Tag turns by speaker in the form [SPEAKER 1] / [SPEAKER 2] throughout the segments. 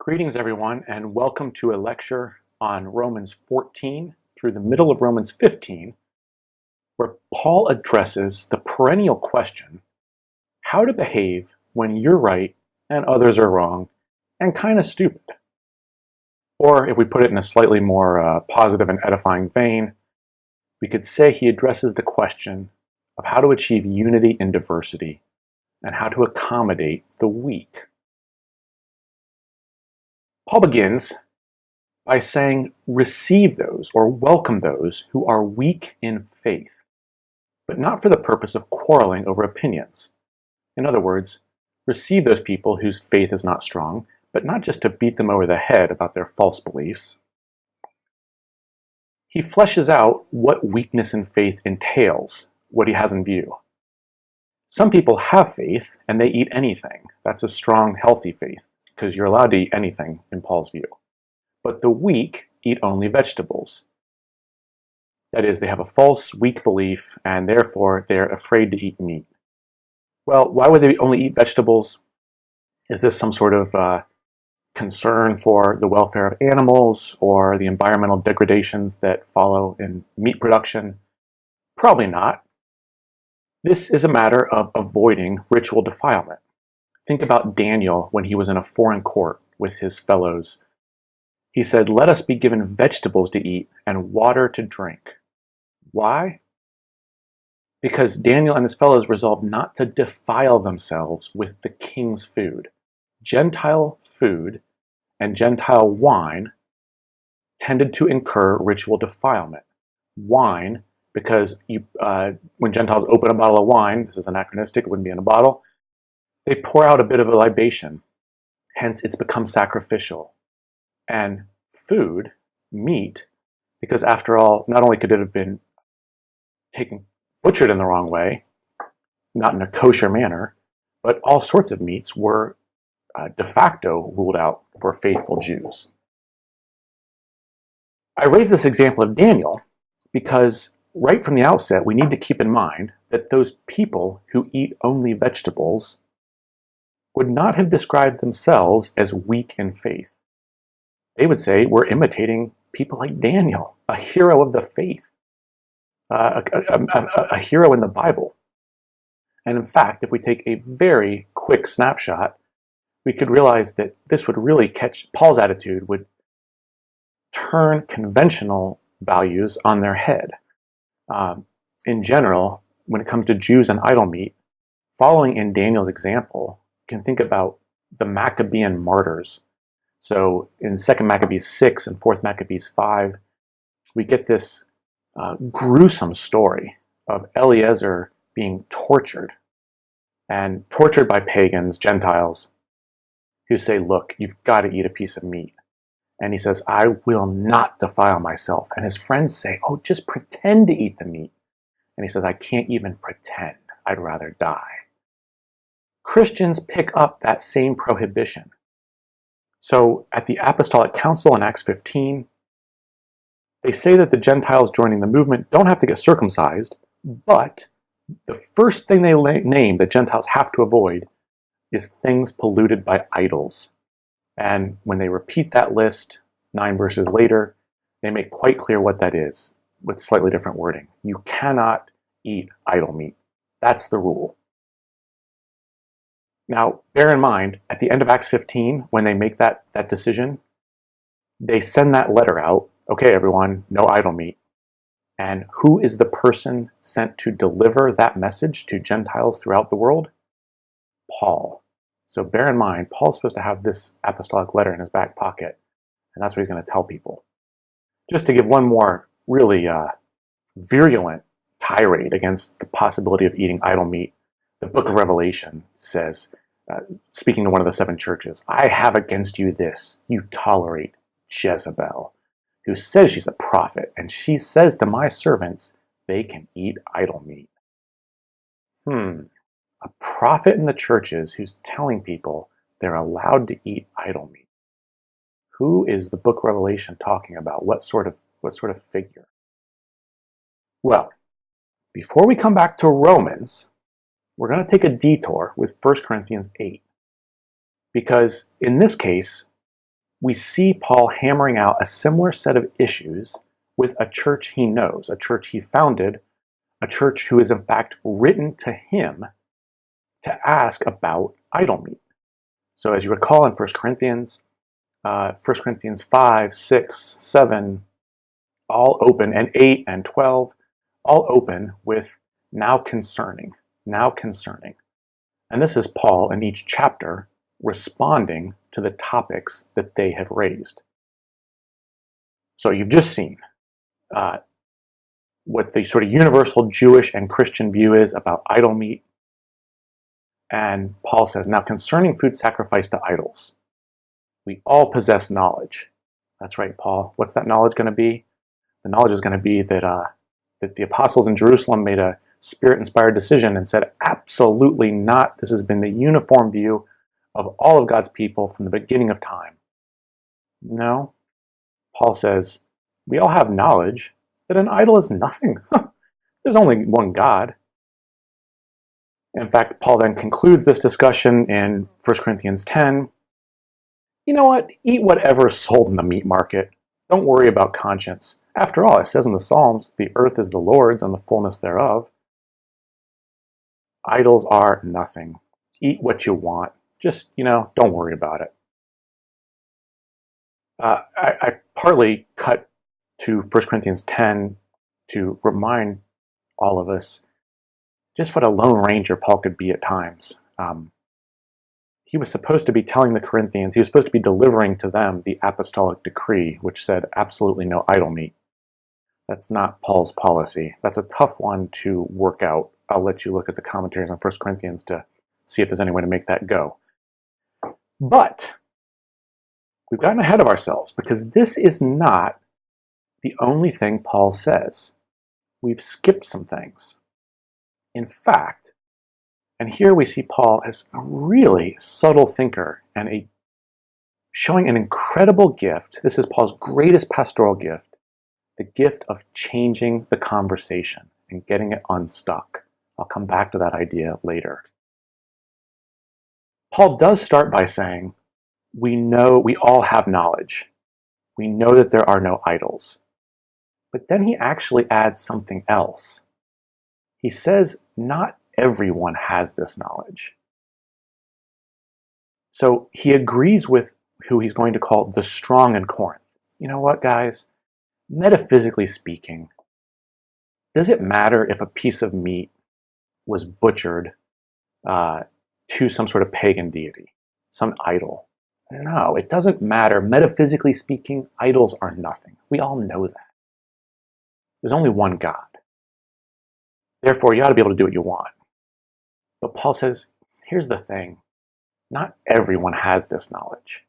[SPEAKER 1] Greetings, everyone, and welcome to a lecture on Romans 14 through the middle of Romans 15, where Paul addresses the perennial question, how to behave when you're right and others are wrong and kind of stupid. Or if we put it in a slightly more positive and edifying vein, we could say he addresses the question of how to achieve unity in diversity and how to accommodate the weak. Paul begins by saying, receive those or welcome those who are weak in faith, but not for the purpose of quarreling over opinions. In other words, receive those people whose faith is not strong, but not just to beat them over the head about their false beliefs. He fleshes out what weakness in faith entails, what he has in view. Some people have faith and they eat anything. That's a strong, healthy faith, because you're allowed to eat anything in Paul's view. But the weak eat only vegetables. That is, they have a false, weak belief, and therefore they're afraid to eat meat. Well, why would they only eat vegetables? Is this some sort of concern for the welfare of animals or the environmental degradations that follow in meat production? Probably not. This is a matter of avoiding ritual defilement. Think about Daniel when he was in a foreign court with his fellows. He said, "Let us be given vegetables to eat and water to drink." Why? Because Daniel and his fellows resolved not to defile themselves with the king's food. Gentile food and Gentile wine tended to incur ritual defilement. Wine, because when Gentiles open a bottle of wine, this is anachronistic, it wouldn't be in a bottle, they pour out a bit of a libation. Hence, it's become sacrificial. And food, meat, because after all, not only could it have been butchered in the wrong way, not in a kosher manner, but all sorts of meats were de facto ruled out for faithful Jews. I raise this example of Daniel because right from the outset, we need to keep in mind that those people who eat only vegetables would not have described themselves as weak in faith. They would say, we're imitating people like Daniel, a hero of the faith, a hero in the Bible. And in fact, if we take a very quick snapshot, we could realize that this would really catch Paul's attitude, would turn conventional values on their head. In general, when it comes to Jews and idol meat, following in Daniel's example, can think about the Maccabean martyrs. So in 2 Maccabees 6 and 4 Maccabees 5, we get this gruesome story of Eliezer being tortured, and tortured by pagans, Gentiles, who say, look, you've got to eat a piece of meat. And he says, I will not defile myself. And his friends say, oh, just pretend to eat the meat. And he says, I can't even pretend. I'd rather die. Christians pick up that same prohibition. So at the Apostolic Council in Acts 15, they say that the Gentiles joining the movement don't have to get circumcised, but the first thing they name that Gentiles have to avoid is things polluted by idols. And when they repeat that list 9 verses later, they make quite clear what that is with slightly different wording. You cannot eat idol meat. That's the rule. Now, bear in mind, at the end of Acts 15, when they make that decision, they send that letter out. Okay, everyone, no idol meat. And who is the person sent to deliver that message to Gentiles throughout the world? Paul. So bear in mind, Paul's supposed to have this apostolic letter in his back pocket, and that's what he's going to tell people. Just to give one more really virulent tirade against the possibility of eating idol meat, the book of Revelation says, speaking to one of the 7 churches, I have against you this, you tolerate Jezebel, who says she's a prophet, and she says to my servants, they can eat idol meat. A prophet in the churches who's telling people they're allowed to eat idol meat. Who is the book of Revelation talking about? What sort of figure? Well, before we come back to Romans, we're going to take a detour with 1 Corinthians 8. Because in this case, we see Paul hammering out a similar set of issues with a church he knows, a church he founded, a church who is in fact written to him to ask about idol meat. So as you recall in 1 Corinthians 5, 6, 7, all open, and 8 and 12, all open with now concerning. And this is Paul in each chapter responding to the topics that they have raised. So you've just seen what the sort of universal Jewish and Christian view is about idol meat. And Paul says, now concerning food sacrificed to idols, we all possess knowledge. That's right, Paul. What's that knowledge going to be? The knowledge is going to be that the apostles in Jerusalem made a Spirit-inspired decision and said, absolutely not. This has been the uniform view of all of God's people from the beginning of time. No. Paul says, we all have knowledge that an idol is nothing. There's only one God. In fact, Paul then concludes this discussion in 1 Corinthians 10. You know what? Eat whatever is sold in the meat market. Don't worry about conscience. After all, it says in the Psalms, the earth is the Lord's and the fullness thereof. Idols are nothing. Eat what you want. Just, don't worry about it. I partly cut to 1 Corinthians 10 to remind all of us just what a lone ranger Paul could be at times. He was supposed to be telling the Corinthians, he was supposed to be delivering to them the apostolic decree, which said absolutely no idol meat. That's not Paul's policy. That's a tough one to work out. I'll let you look at the commentaries on 1 Corinthians to see if there's any way to make that go. But we've gotten ahead of ourselves because this is not the only thing Paul says. We've skipped some things. In fact, and here we see Paul as a really subtle thinker and showing an incredible gift. This is Paul's greatest pastoral gift, the gift of changing the conversation and getting it unstuck. I'll come back to that idea later. Paul does start by saying, we all have knowledge. We know that there are no idols. But then he actually adds something else. He says, not everyone has this knowledge. So he agrees with who he's going to call the strong in Corinth. You know what, guys? Metaphysically speaking, does it matter if a piece of meat was butchered to some sort of pagan deity, some idol? No, it doesn't matter. Metaphysically speaking, idols are nothing. We all know that. There's only one God. Therefore, you ought to be able to do what you want. But Paul says, here's the thing. Not everyone has this knowledge.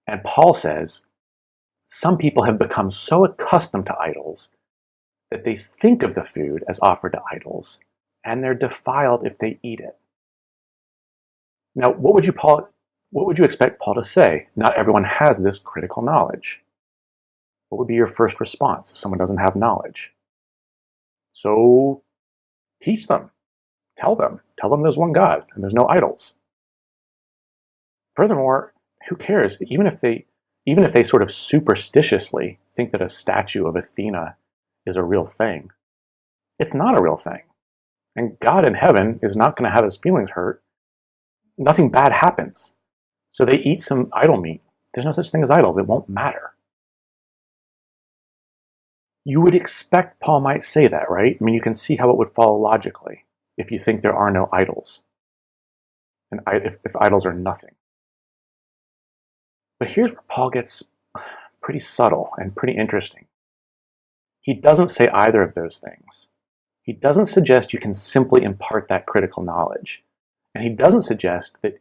[SPEAKER 1] And Paul says, some people have become so accustomed to idols that they think of the food as offered to idols, and they're defiled if they eat it. Now, what would you expect Paul to say? Not everyone has this critical knowledge. What would be your first response if someone doesn't have knowledge? So teach them. Tell them there's one God and there's no idols. Furthermore, who cares? Even if they sort of superstitiously think that a statue of Athena is a real thing, it's not a real thing. And God in heaven is not going to have his feelings hurt. Nothing bad happens. So they eat some idol meat. There's no such thing as idols. It won't matter. You would expect Paul might say that, right? I mean, you can see how it would follow logically if you think there are no idols, and if idols are nothing. But here's where Paul gets pretty subtle and pretty interesting. He doesn't say either of those things. He doesn't suggest you can simply impart that critical knowledge. And he doesn't suggest that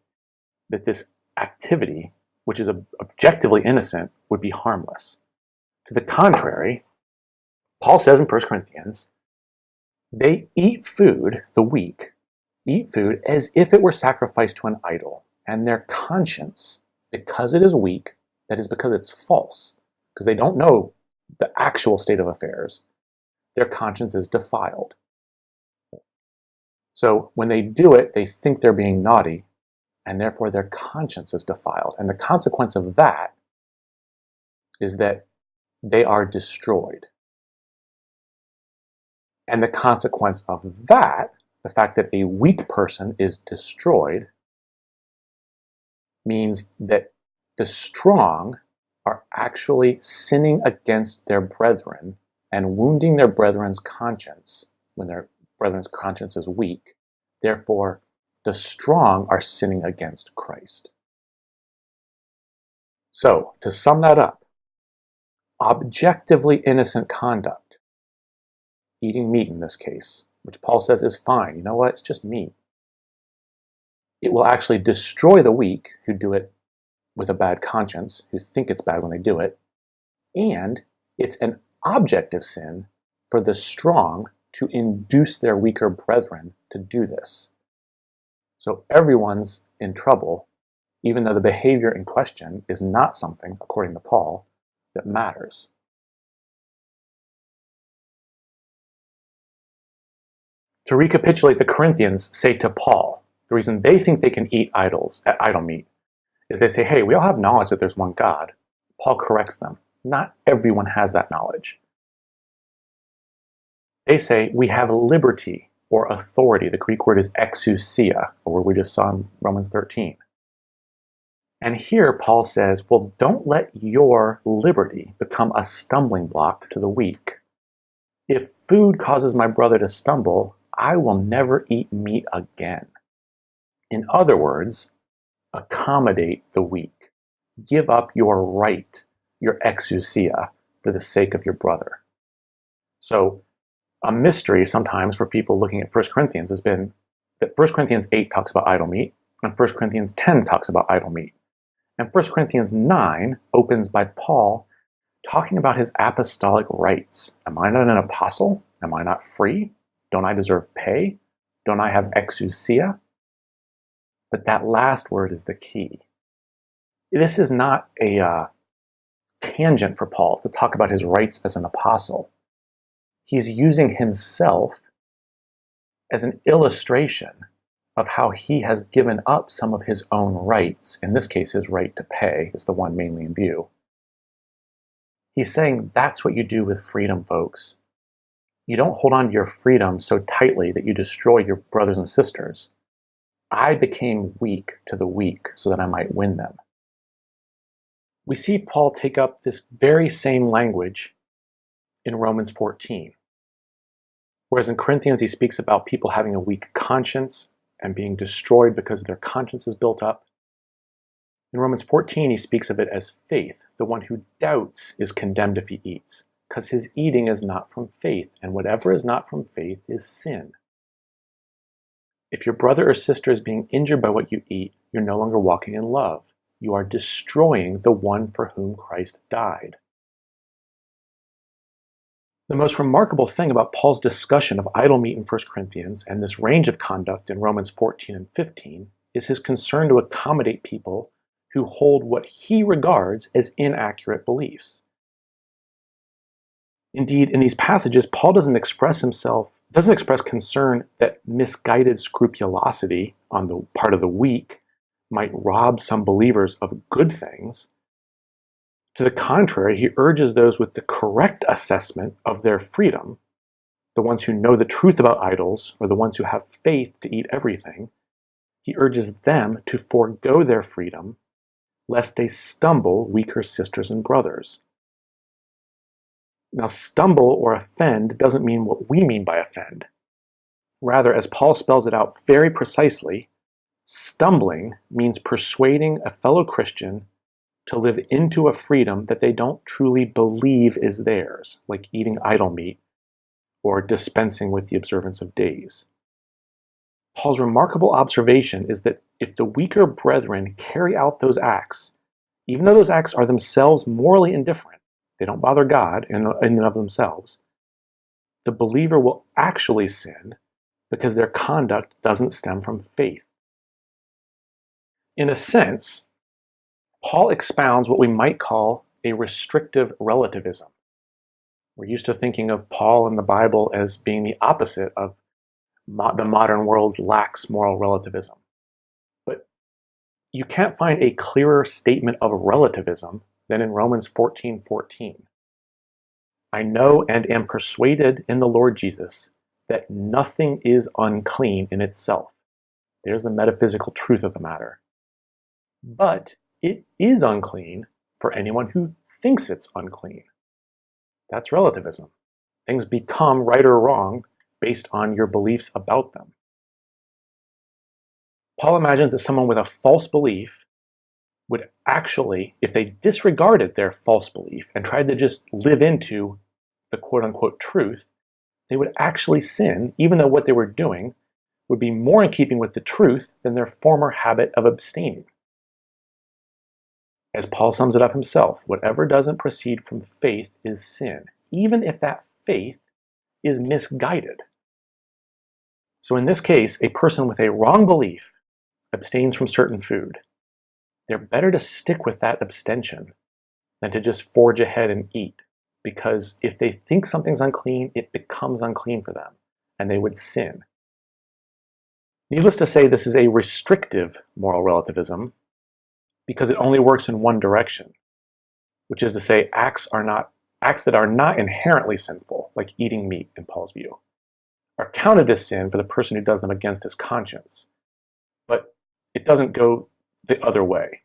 [SPEAKER 1] this activity, which is objectively innocent, would be harmless. To the contrary, Paul says in 1 Corinthians, they eat food, the weak, eat food as if it were sacrificed to an idol, and their conscience, because it is weak, that is because it's false, because they don't know the actual state of affairs, their conscience is defiled. So when they do it, they think they're being naughty, and therefore their conscience is defiled. And the consequence of that is that they are destroyed. And the consequence of that, the fact that a weak person is destroyed, means that the strong are actually sinning against their brethren and wounding their brethren's conscience when their brethren's conscience is weak. Therefore, the strong are sinning against Christ. So, to sum that up, objectively innocent conduct, eating meat in this case, which Paul says is fine. You know what? It's just meat. It will actually destroy the weak who do it with a bad conscience, who think it's bad when they do it. And it's an objective sin for the strong to induce their weaker brethren to do this. So everyone's in trouble, even though the behavior in question is not something, according to Paul, that matters. To recapitulate, the Corinthians say to Paul, the reason they think they can eat idol meat, is they say, hey, we all have knowledge that there's one God. Paul corrects them. Not everyone has that knowledge. They say we have liberty or authority. The Greek word is exousia, or word we just saw in Romans 13. And here Paul says, well, don't let your liberty become a stumbling block to the weak. If food causes my brother to stumble, I will never eat meat again. In other words, accommodate the weak. Give up your right, your exousia, for the sake of your brother. So, a mystery sometimes for people looking at 1 Corinthians has been that 1 Corinthians 8 talks about idol meat, and 1 Corinthians 10 talks about idol meat. And 1 Corinthians 9 opens by Paul talking about his apostolic rights. Am I not an apostle? Am I not free? Don't I deserve pay? Don't I have exousia? But that last word is the key. This is not a tangent for Paul to talk about his rights as an apostle. He's using himself as an illustration of how he has given up some of his own rights. In this case, his right to pay is the one mainly in view. He's saying that's what you do with freedom, folks. You don't hold on to your freedom so tightly that you destroy your brothers and sisters. I became weak to the weak so that I might win them. We see Paul take up this very same language in Romans 14. Whereas in Corinthians, he speaks about people having a weak conscience and being destroyed because their conscience is built up. In Romans 14, he speaks of it as faith. The one who doubts is condemned if he eats, because his eating is not from faith, and whatever is not from faith is sin. If your brother or sister is being injured by what you eat, you're no longer walking in love. You are destroying the one for whom Christ died. The most remarkable thing about Paul's discussion of idol meat in 1 Corinthians and this range of conduct in Romans 14 and 15 is his concern to accommodate people who hold what he regards as inaccurate beliefs. Indeed, in these passages, Paul doesn't express concern that misguided scrupulosity on the part of the weak might rob some believers of good things. To the contrary, he urges those with the correct assessment of their freedom, the ones who know the truth about idols, or the ones who have faith to eat everything, he urges them to forego their freedom, lest they stumble weaker sisters and brothers. Now, stumble or offend doesn't mean what we mean by offend. Rather, as Paul spells it out very precisely, stumbling means persuading a fellow Christian to live into a freedom that they don't truly believe is theirs, like eating idol meat or dispensing with the observance of days. Paul's remarkable observation is that if the weaker brethren carry out those acts, even though those acts are themselves morally indifferent, they don't bother God in and of themselves, the believer will actually sin because their conduct doesn't stem from faith. In a sense, Paul expounds what we might call a restrictive relativism. We're used to thinking of Paul and the Bible as being the opposite of the modern world's lax moral relativism. But You can't find a clearer statement of relativism than in Romans 14:14. I know and am persuaded in the Lord Jesus that nothing is unclean in itself. There's the metaphysical truth of the matter. But it is unclean for anyone who thinks it's unclean. That's relativism. Things become right or wrong based on your beliefs about them. Paul imagines that someone with a false belief would actually, if they disregarded their false belief and tried to just live into the quote-unquote truth, they would actually sin, even though what they were doing would be more in keeping with the truth than their former habit of abstaining. As Paul sums it up himself, whatever doesn't proceed from faith is sin, even if that faith is misguided. So in this case, a person with a wrong belief abstains from certain food. They're better to stick with that abstention than to just forge ahead and eat, because if they think something's unclean, it becomes unclean for them, and they would sin. Needless to say, this is a restrictive moral relativism because it only works in one direction, which is to say acts that are not inherently sinful, like eating meat in Paul's view, are counted as sin for the person who does them against his conscience. But it doesn't go the other way.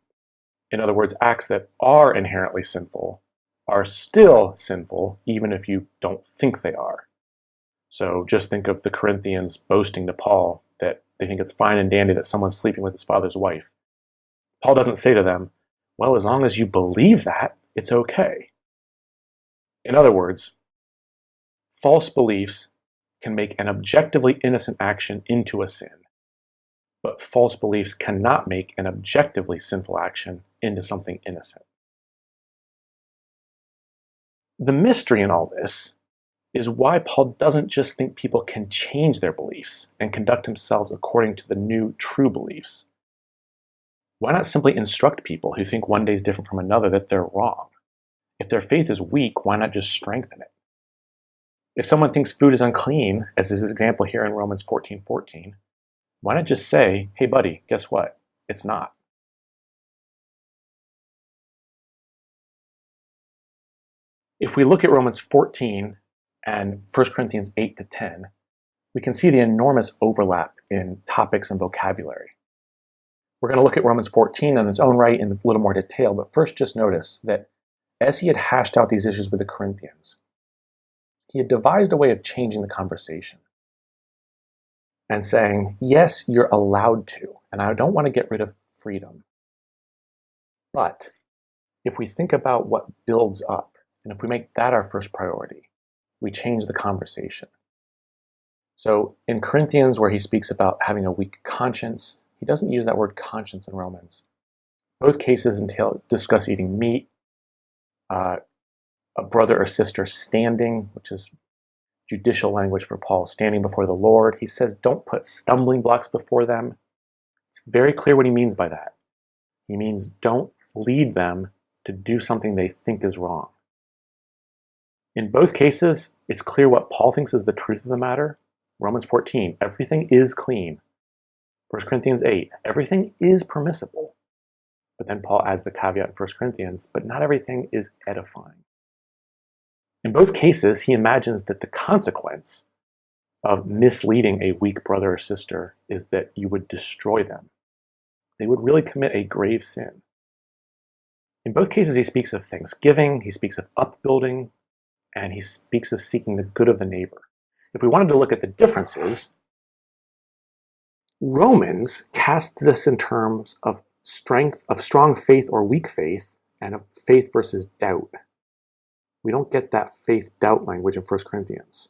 [SPEAKER 1] In other words, acts that are inherently sinful are still sinful even if you don't think they are. So just think of the Corinthians boasting to Paul that they think it's fine and dandy that someone's sleeping with his father's wife. Paul doesn't say to them, well, as long as you believe that, it's okay. In other words, false beliefs can make an objectively innocent action into a sin, but false beliefs cannot make an objectively sinful action into something innocent. The mystery in all this is why Paul doesn't just think people can change their beliefs and conduct themselves according to the new true beliefs. Why not simply instruct people who think one day is different from another that they're wrong? If their faith is weak, why not just strengthen it? If someone thinks food is unclean, as is his example here in Romans 14:14, why not just say, hey buddy, guess what? It's not. If we look at Romans 14 and 1 Corinthians 8 to 10, we can see the enormous overlap in topics and vocabulary. We're going to look at Romans 14 on its own right in a little more detail, but first just notice that as he had hashed out these issues with the Corinthians, he had devised a way of changing the conversation and saying, yes, you're allowed to, and I don't want to get rid of freedom. But if we think about what builds up, and if we make that our first priority, we change the conversation. So in Corinthians, where he speaks about having a weak conscience, he doesn't use that word conscience in Romans. Both cases discuss eating meat, a brother or sister standing, which is judicial language for Paul, standing before the Lord. He says, don't put stumbling blocks before them. It's very clear what he means by that. He means don't lead them to do something they think is wrong. In both cases, it's clear what Paul thinks is the truth of the matter. Romans 14, everything is clean. 1 Corinthians 8, everything is permissible. But then Paul adds the caveat in 1 Corinthians, but not everything is edifying. In both cases, he imagines that the consequence of misleading a weak brother or sister is that you would destroy them. They would really commit a grave sin. In both cases, he speaks of thanksgiving, he speaks of upbuilding, and he speaks of seeking the good of the neighbor. If we wanted to look at the differences, Romans casts this in terms of strength, of strong faith or weak faith, and of faith versus doubt. We don't get that faith-doubt language in 1 Corinthians.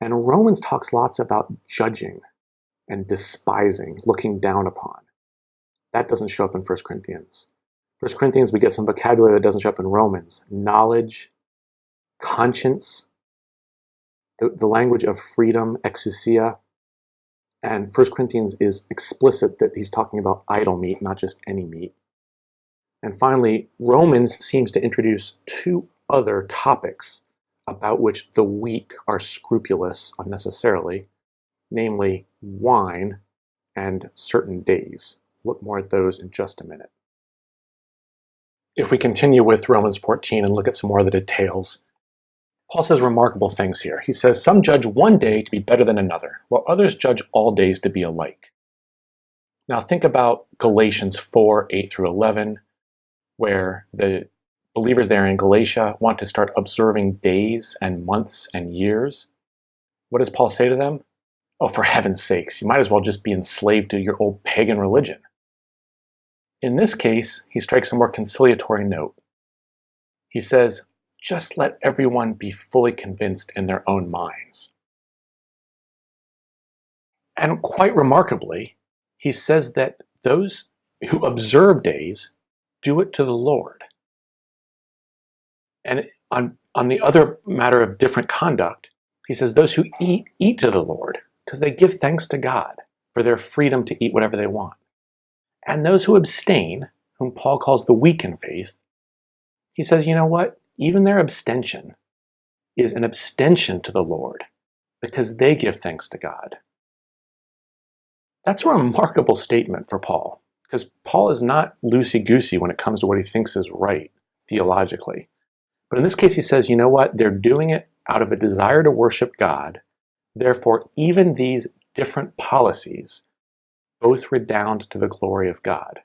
[SPEAKER 1] And Romans talks lots about judging and despising, looking down upon. That doesn't show up in 1 Corinthians. 1 Corinthians, we get some vocabulary that doesn't show up in Romans. Knowledge, conscience, the language of freedom, exousia. And 1 Corinthians is explicit that he's talking about idol meat, not just any meat. And finally, Romans seems to introduce two other topics about which the weak are scrupulous unnecessarily, namely wine and certain days. look more at those in just a minute. If we continue with Romans 14 and look at some more of the details, Paul says remarkable things here. He says, some judge one day to be better than another, while others judge all days to be alike. Now think about Galatians 4, 8 through 11, where the believers there in Galatia want to start observing days and months and years. What does Paul say to them? Oh, for heaven's sakes, you might as well just be enslaved to your old pagan religion. In this case, he strikes a more conciliatory note. He says, just let everyone be fully convinced in their own minds. And quite remarkably, he says that those who observe days do it to the Lord. And on the other matter of different conduct, he says those who eat to the Lord, because they give thanks to God for their freedom to eat whatever they want. And those who abstain, whom Paul calls the weak in faith, he says, you know what? Even their abstention is an abstention to the Lord because they give thanks to God. That's a remarkable statement for Paul, because Paul is not loosey-goosey when it comes to what he thinks is right theologically. But in this case, he says, you know what? They're doing it out of a desire to worship God. Therefore, even these different policies both redound to the glory of God.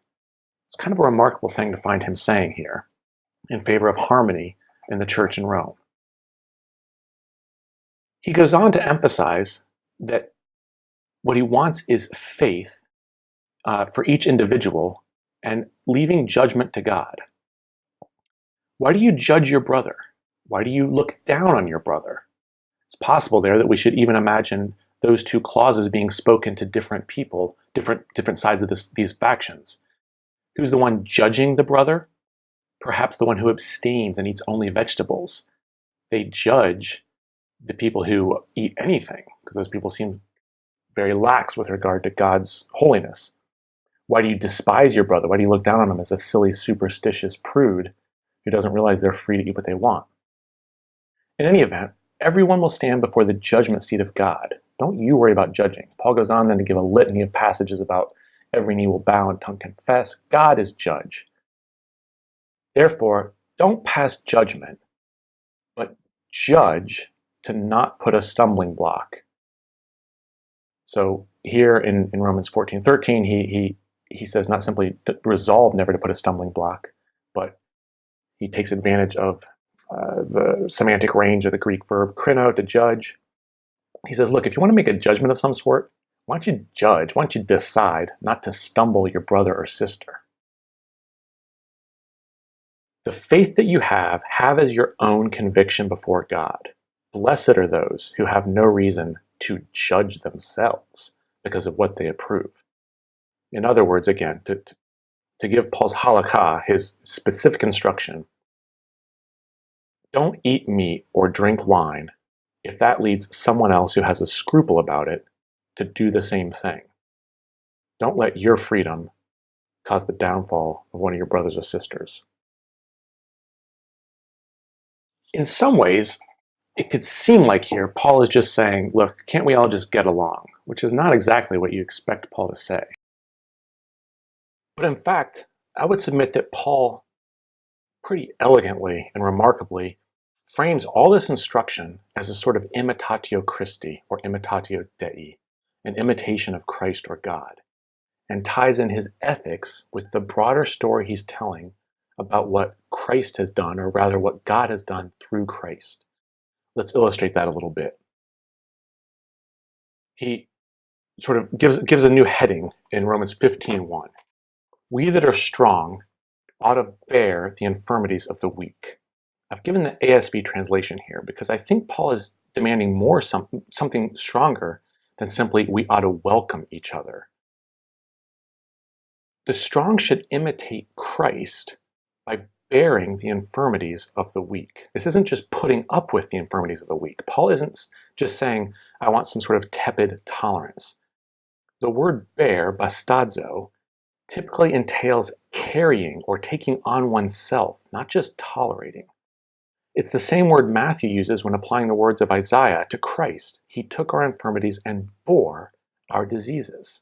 [SPEAKER 1] It's kind of a remarkable thing to find him saying here in favor of harmony in the church in Rome. He goes on to emphasize that what he wants is faith for each individual and leaving judgment to God. Why do you judge your brother? Why do you look down on your brother? It's possible there that we should even imagine those two clauses being spoken to different people, different sides of these factions. Who's the one judging the brother? Perhaps the one who abstains and eats only vegetables. They judge the people who eat anything, because those people seem very lax with regard to God's holiness. Why do you despise your brother? Why do you look down on him as a silly, superstitious prude who doesn't realize they're free to eat what they want? In any event, everyone will stand before the judgment seat of God. Don't you worry about judging. Paul goes on then to give a litany of passages about every knee will bow and tongue confess. God is judge. Therefore, don't pass judgment, but judge to not put a stumbling block. So here in Romans 14:13, he says not simply to resolve never to put a stumbling block, but he takes advantage of the semantic range of the Greek verb krino, to judge. He says, look, if you want to make a judgment of some sort, why don't you judge? Why don't you decide not to stumble your brother or sister? The faith that you have as your own conviction before God. Blessed are those who have no reason to judge themselves because of what they approve. In other words, again, to give Paul's halakha, his specific instruction, don't eat meat or drink wine if that leads someone else who has a scruple about it to do the same thing. Don't let your freedom cause the downfall of one of your brothers or sisters. In some ways, it could seem like here Paul is just saying, look, can't we all just get along? Which is not exactly what you expect Paul to say. But in fact, I would submit that Paul pretty elegantly and remarkably frames all this instruction as a sort of imitatio Christi, or imitatio Dei, an imitation of Christ or God, and ties in his ethics with the broader story he's telling about what Christ has done, or rather what God has done through Christ. Let's illustrate that a little bit. He sort of gives a new heading in Romans 15:1. We that are strong ought to bear the infirmities of the weak. I've given the ASV translation here because I think Paul is demanding more something stronger than simply we ought to welcome each other. The strong should imitate Christ by bearing the infirmities of the weak. This isn't just putting up with the infirmities of the weak. Paul isn't just saying, I want some sort of tepid tolerance. The word bear, bastazo, typically entails carrying or taking on oneself, not just tolerating. It's the same word Matthew uses when applying the words of Isaiah to Christ. He took our infirmities and bore our diseases.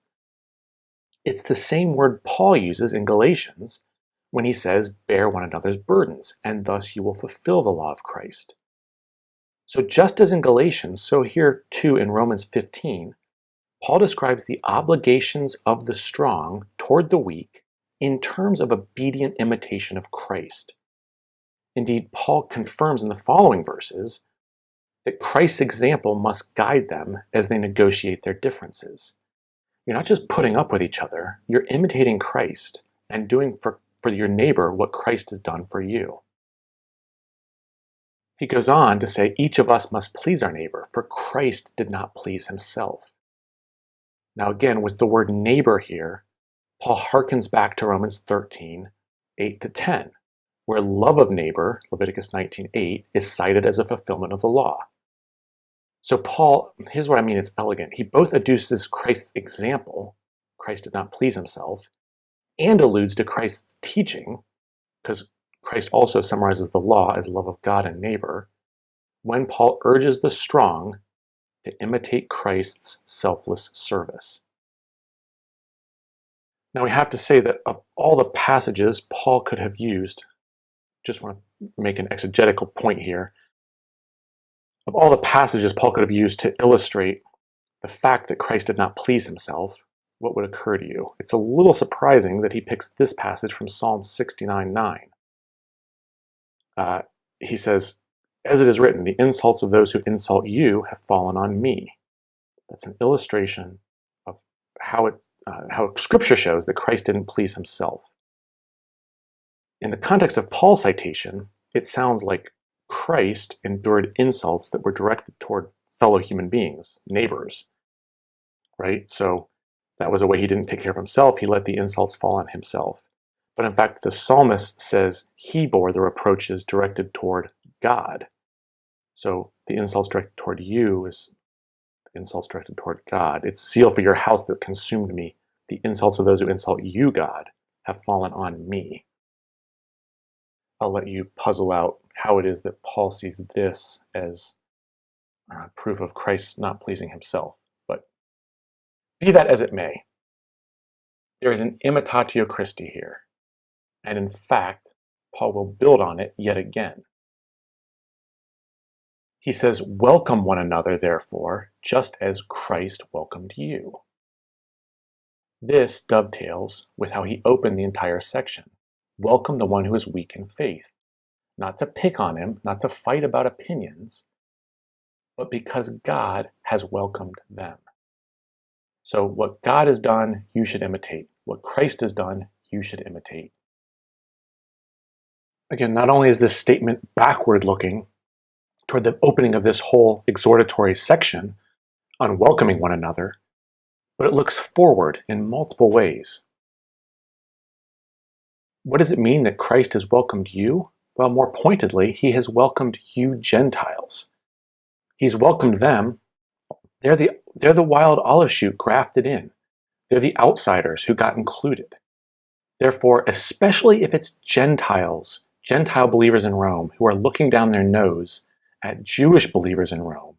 [SPEAKER 1] It's the same word Paul uses in Galatians when he says, bear one another's burdens, and thus you will fulfill the law of Christ. So just as in Galatians, so here too in Romans 15, Paul describes the obligations of the strong toward the weak in terms of obedient imitation of Christ. Indeed, Paul confirms in the following verses that Christ's example must guide them as they negotiate their differences. You're not just putting up with each other, you're imitating Christ and doing for your neighbor what Christ has done for you. He goes on to say, each of us must please our neighbor, for Christ did not please himself. Now again, with the word neighbor here, Paul harkens back to Romans 13, 8-10, where love of neighbor, Leviticus 19:8, is cited as a fulfillment of the law. So Paul, here's what I mean, it's elegant. He both adduces Christ's example, Christ did not please himself, and alludes to Christ's teaching, because Christ also summarizes the law as love of God and neighbor, when Paul urges the strong to imitate Christ's selfless service. Now we have to say that of all the passages Paul could have used, just want to make an exegetical point here, of all the passages Paul could have used to illustrate the fact that Christ did not please himself, what would occur to you? It's a little surprising that he picks this passage from Psalm 69:9. He says, as it is written, the insults of those who insult you have fallen on me. That's an illustration of how Scripture shows that Christ didn't please himself. In the context of Paul's citation, it sounds like Christ endured insults that were directed toward fellow human beings, neighbors, right? So that was a way he didn't take care of himself. He let the insults fall on himself. But in fact, the psalmist says he bore the reproaches directed toward God. So the insults directed toward you is the insults directed toward God. It's zeal for your house that consumed me. The insults of those who insult you, God, have fallen on me. I'll let you puzzle out how it is that Paul sees this as proof of Christ not pleasing himself. But be that as it may, there is an imitatio Christi here. And in fact, Paul will build on it yet again. He says, welcome one another, therefore, just as Christ welcomed you. This dovetails with how he opened the entire section. Welcome the one who is weak in faith. Not to pick on him, not to fight about opinions, but because God has welcomed them. So what God has done, you should imitate. What Christ has done, you should imitate. Again, not only is this statement backward looking toward the opening of this whole exhortatory section on welcoming one another, but it looks forward in multiple ways. What does it mean that Christ has welcomed you? Well, more pointedly, he has welcomed you Gentiles. He's welcomed them. They're the wild olive shoot grafted in. They're the outsiders who got included. Therefore, especially if it's Gentiles, Gentile believers in Rome, who are looking down their nose at Jewish believers in Rome,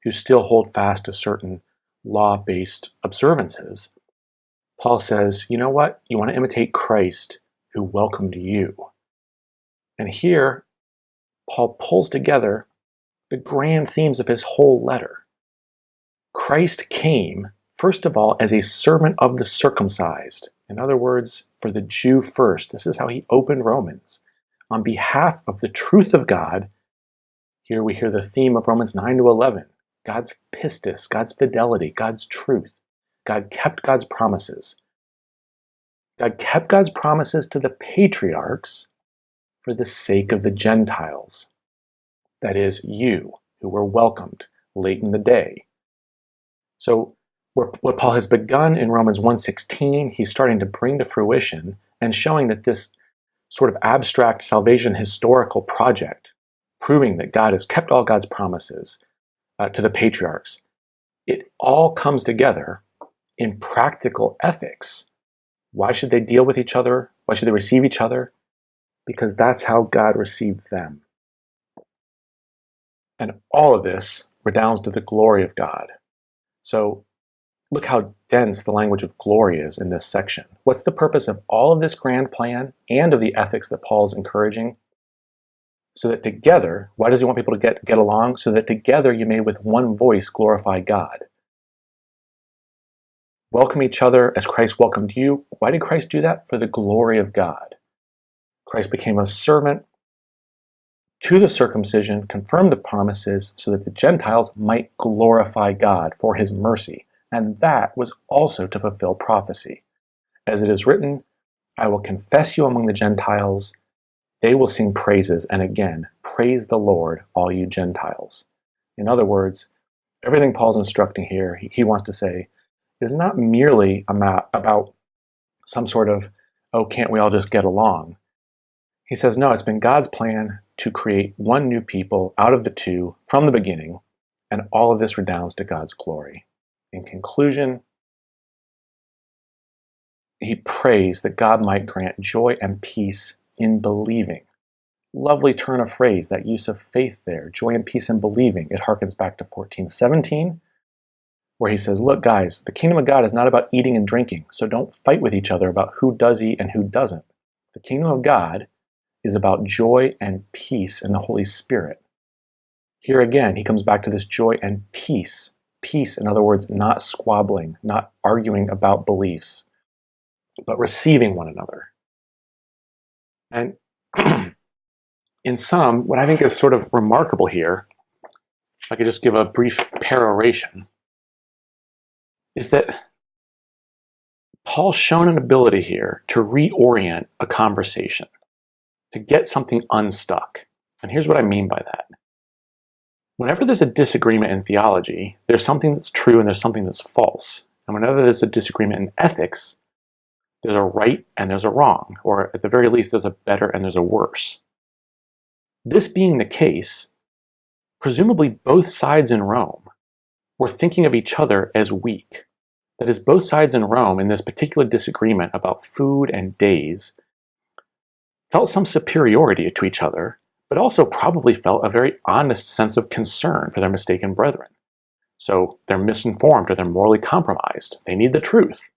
[SPEAKER 1] who still hold fast to certain law-based observances, Paul says, you know what? You want to imitate Christ who welcomed you. And here, Paul pulls together the grand themes of his whole letter. Christ came, first of all, as a servant of the circumcised. In other words, for the Jew first. This is how he opened Romans. On behalf of the truth of God, here we hear the theme of Romans 9-11. God's pistis, God's fidelity, God's truth. God kept God's promises. God kept God's promises to the patriarchs for the sake of the Gentiles. That is, you, who were welcomed late in the day. So what Paul has begun in Romans 1:16, he's starting to bring to fruition and showing that this sort of abstract salvation historical project, proving that God has kept all God's promises to the patriarchs, it all comes together in practical ethics. Why should they deal with each other? Why should they receive each other? Because that's how God received them. And all of this redounds to the glory of God. So Look how dense the language of glory is in this section. What's the purpose of all of this grand plan and of the ethics that Paul's encouraging? So that together, why does he want people to get along? So that together you may with one voice glorify God. Welcome each other as Christ welcomed you. Why did Christ do that? For the glory of God. Christ became a servant to the circumcision, confirmed the promises so that the Gentiles might glorify God for his mercy. And that was also to fulfill prophecy. As it is written, I will confess you among the Gentiles, they will sing praises, and again, praise the Lord, all you Gentiles. In other words, everything Paul's instructing here, he wants to say, is not merely about some sort of, oh, can't we all just get along? He says, no, it's been God's plan to create one new people out of the two from the beginning, and all of this redounds to God's glory. In conclusion, he prays that God might grant joy and peace in believing. Lovely turn of phrase, that use of faith there, joy and peace in believing. It harkens back to 14:17, where he says, look, guys, the kingdom of God is not about eating and drinking, so don't fight with each other about who does eat and who doesn't. The kingdom of God is about joy and peace in the Holy Spirit. Here again, he comes back to this joy and peace. Peace, in other words, not squabbling, not arguing about beliefs, but receiving one another. And in sum, what I think is sort of remarkable here, if I could just give a brief peroration, is that Paul's shown an ability here to reorient a conversation, to get something unstuck. And here's what I mean by that. Whenever there's a disagreement in theology, there's something that's true and there's something that's false. And whenever there's a disagreement in ethics, there's a right and there's a wrong, or at the very least, there's a better and there's a worse. This being the case, presumably both sides in Rome were thinking of each other as weak. That is, both sides in Rome, in this particular disagreement about food and days, felt some superiority to each other, but also probably felt a very honest sense of concern for their mistaken brethren. So they're misinformed or they're morally compromised. They need the truth.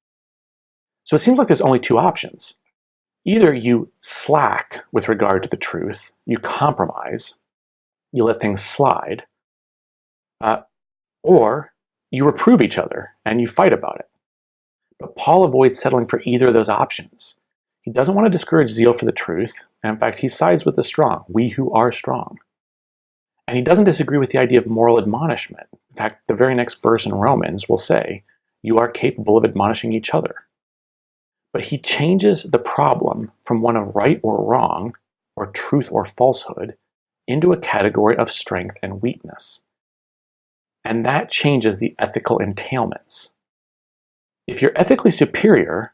[SPEAKER 1] So it seems like there's only two options. Either you slack with regard to the truth, you compromise, you let things slide, or you reprove each other and you fight about it. But Paul avoids settling for either of those options. He doesn't want to discourage zeal for the truth, and in fact, he sides with the strong, we who are strong. And he doesn't disagree with the idea of moral admonishment. In fact, the very next verse in Romans will say, you are capable of admonishing each other. But he changes the problem from one of right or wrong, or truth or falsehood, into a category of strength and weakness. And that changes the ethical entailments. If you're ethically superior,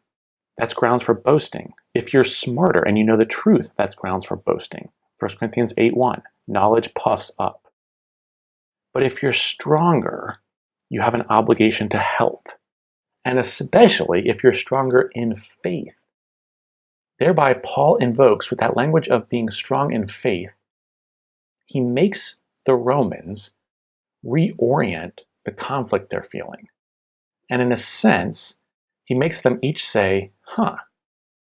[SPEAKER 1] that's grounds for boasting. If you're smarter and you know the truth, that's grounds for boasting. 1 Corinthians 8:1, knowledge puffs up. But if you're stronger, you have an obligation to help. And especially if you're stronger in faith. Thereby, Paul invokes, with that language of being strong in faith, he makes the Romans reorient the conflict they're feeling. And in a sense, he makes them each say,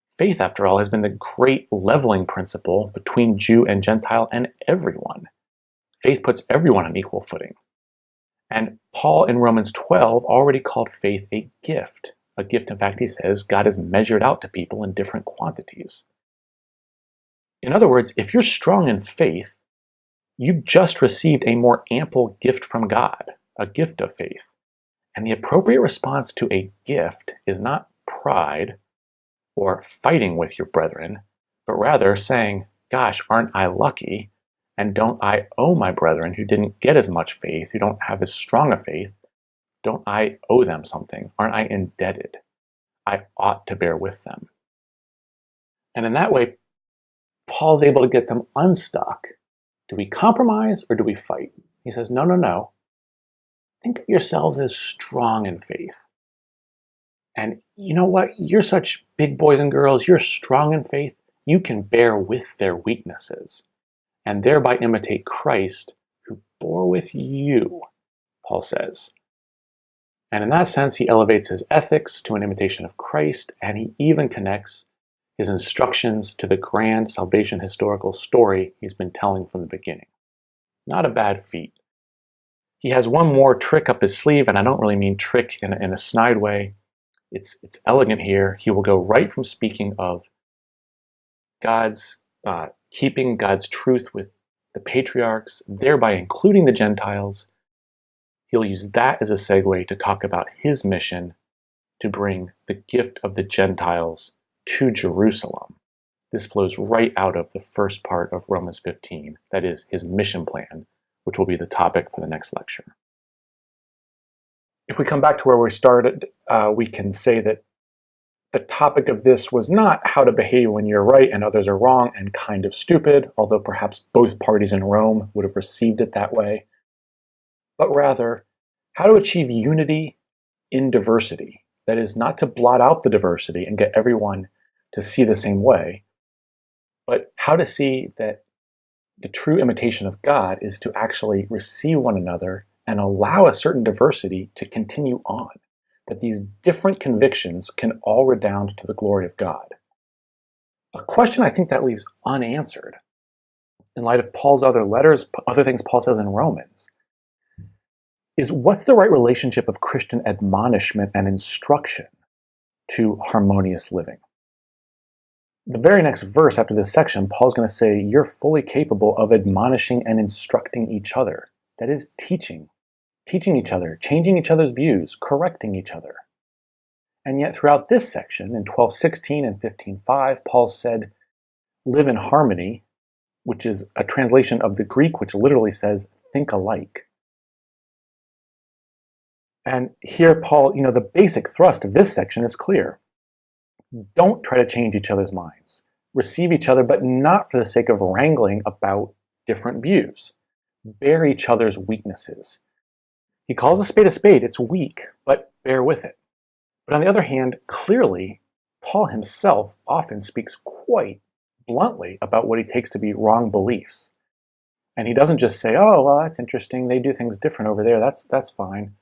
[SPEAKER 1] faith, after all, has been the great leveling principle between Jew and Gentile and everyone. Faith puts everyone on equal footing. And Paul in Romans 12 already called faith a gift. A gift, in fact, he says, God has measured out to people in different quantities. In other words, if you're strong in faith, you've just received a more ample gift from God, a gift of faith. And the appropriate response to a gift is not pride or fighting with your brethren, but rather saying, gosh, aren't I lucky? And don't I owe my brethren who didn't get as much faith, who don't have as strong a faith, don't I owe them something? Aren't I indebted? I ought to bear with them. And in that way, Paul's able to get them unstuck. Do we compromise or do we fight? He says, no. Think of yourselves as strong in faith. And you know what? You're such big boys and girls. You're strong in faith. You can bear with their weaknesses and thereby imitate Christ, who bore with you, Paul says. And in that sense, he elevates his ethics to an imitation of Christ, and he even connects his instructions to the grand salvation historical story he's been telling from the beginning. Not a bad feat. He has one more trick up his sleeve, and I don't really mean trick in a snide way. It's elegant here. He will go right from speaking of God's keeping God's truth with the patriarchs, thereby including the Gentiles. He'll use that as a segue to talk about his mission to bring the gift of the Gentiles to Jerusalem. This flows right out of the first part of Romans 15, that is, his mission plan, which will be the topic for the next lecture. If we come back to where we started, we can say that the topic of this was not how to behave when you're right and others are wrong and kind of stupid, although perhaps both parties in Rome would have received it that way, but rather how to achieve unity in diversity. That is, not to blot out the diversity and get everyone to see the same way, but how to see that the true imitation of God is to actually receive one another and allow a certain diversity to continue on, that these different convictions can all redound to the glory of God. A question I think that leaves unanswered in light of Paul's other letters, other things Paul says in Romans, is what's the right relationship of Christian admonishment and instruction to harmonious living? The very next verse after this section, Paul's going to say, you're fully capable of admonishing and instructing each other. That is, teaching each other, changing each other's views, correcting each other. And yet throughout this section, in 12:16 and 15:5, Paul said, live in harmony, which is a translation of the Greek, which literally says, think alike. And here, Paul, the basic thrust of this section is clear. Don't try to change each other's minds. Receive each other, but not for the sake of wrangling about different views. Bear each other's weaknesses. He calls a spade, it's weak, but bear with it. But on the other hand, clearly, Paul himself often speaks quite bluntly about what he takes to be wrong beliefs. And he doesn't just say, oh, well, that's interesting, they do things different over there, that's fine.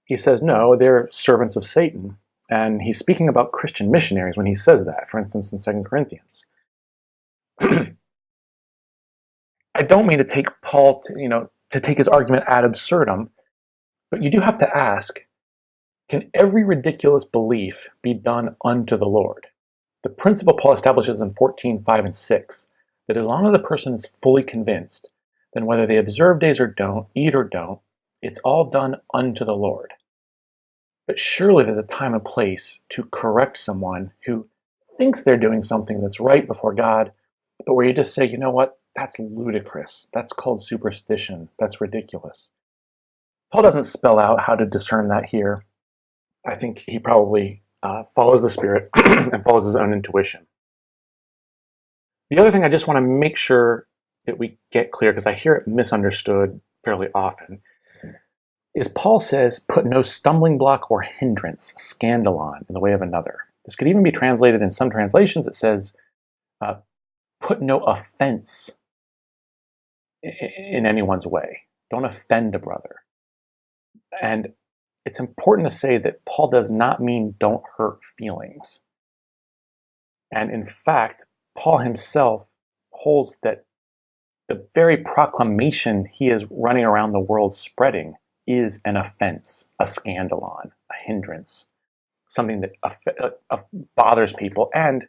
[SPEAKER 1] He says, no, they're servants of Satan. And he's speaking about Christian missionaries when he says that, for instance, in 2 Corinthians. I don't mean to take Paul to take his argument ad absurdum, but you do have to ask, can every ridiculous belief be done unto the Lord? The principle Paul establishes in 14:5 and 6, that as long as a person is fully convinced, then whether they observe days or don't, eat or don't, it's all done unto the Lord. But surely there's a time and place to correct someone who thinks they're doing something that's right before God, but where you just say, you know what, that's ludicrous. That's called superstition. That's ridiculous. Paul doesn't spell out how to discern that here. I think he probably follows the Spirit and follows his own intuition. The other thing I just want to make sure that we get clear, because I hear it misunderstood fairly often, is Paul says, put no stumbling block or hindrance, scandalon, in the way of another. This could even be translated in some translations. It says, put no offense in anyone's way. Don't offend a brother. And it's important to say that Paul does not mean don't hurt feelings. And in fact, Paul himself holds that the very proclamation he is running around the world spreading is an offense, a scandalon, a hindrance, something that bothers people. And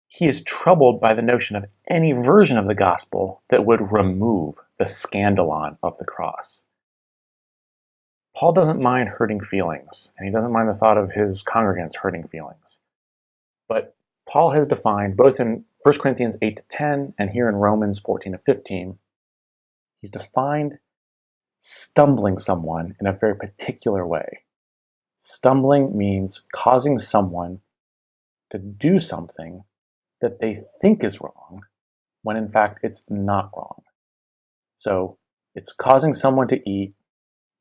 [SPEAKER 1] he is troubled by the notion of any version of the gospel that would remove the scandalon of the cross. Paul doesn't mind hurting feelings, and he doesn't mind the thought of his congregants hurting feelings. But Paul has defined, both in 1 Corinthians 8-10 and here in Romans 14-15, he's defined stumbling someone in a very particular way. Stumbling means causing someone to do something that they think is wrong, when in fact it's not wrong. So it's causing someone to eat.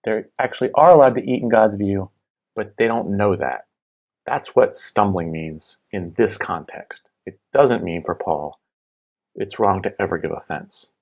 [SPEAKER 1] They actually are allowed to eat in God's view, but they don't know that. That's what stumbling means in this context. It doesn't mean for Paul it's wrong to ever give offense.